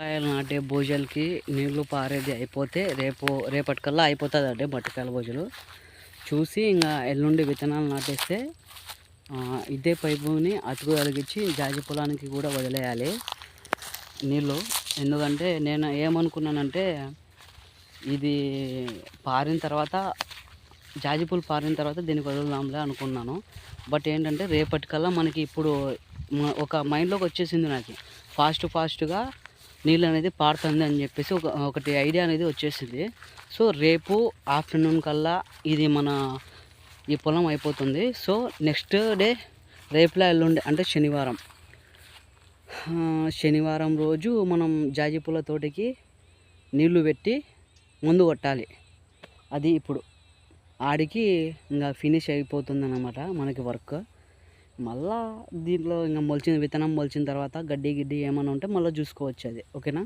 కాయలు నాటే భోజలకి నీళ్లు పారేది అయిపోతే రేపటికల్లా అయిపోతుందండి మట్టికాయల భోజలు చూసి ఇంకా ఎల్లుండి విత్తనాలు నాటేస్తే ఇదే పైపుని అతుకు కలిగించి జాజి పొలానికి కూడా వదిలేయాలి నీళ్ళు. ఎందుకంటే నేను ఏమనుకున్నానంటే ఇది పారిన తర్వాత జాజి పూలు పారిన తర్వాత దీనికి వదులుదాంలే అనుకున్నాను. బట్ ఏంటంటే రేపటికల్లా మనకి ఇప్పుడు ఒక మైండ్లోకి వచ్చేసింది నాకు, ఫాస్ట్గా నీళ్ళు అనేది పారుతుంది అని చెప్పేసి ఒకటి ఐడియా అనేది వచ్చేసింది. సో రేపు ఆఫ్టర్నూన్ కల్లా ఇది మన ఈ పొలం అయిపోతుంది. సో నెక్స్ట్ డే రేపులా ఎల్లుండి అంటే శనివారం రోజు మనం జాజి పూల తోటకి నీళ్లు పెట్టి ముందు కొట్టాలి. అది ఇప్పుడు ఆడికి ఇంకా ఫినిష్ అయిపోతుంది అన్నమాట మనకి వర్క్. మళ్ళా దీంట్లో ఇంకా విత్తనం మొలిచిన తర్వాత గడ్డి ఏమైనా ఉంటే మళ్ళీ చూసుకోవచ్చు అది. ఓకేనా?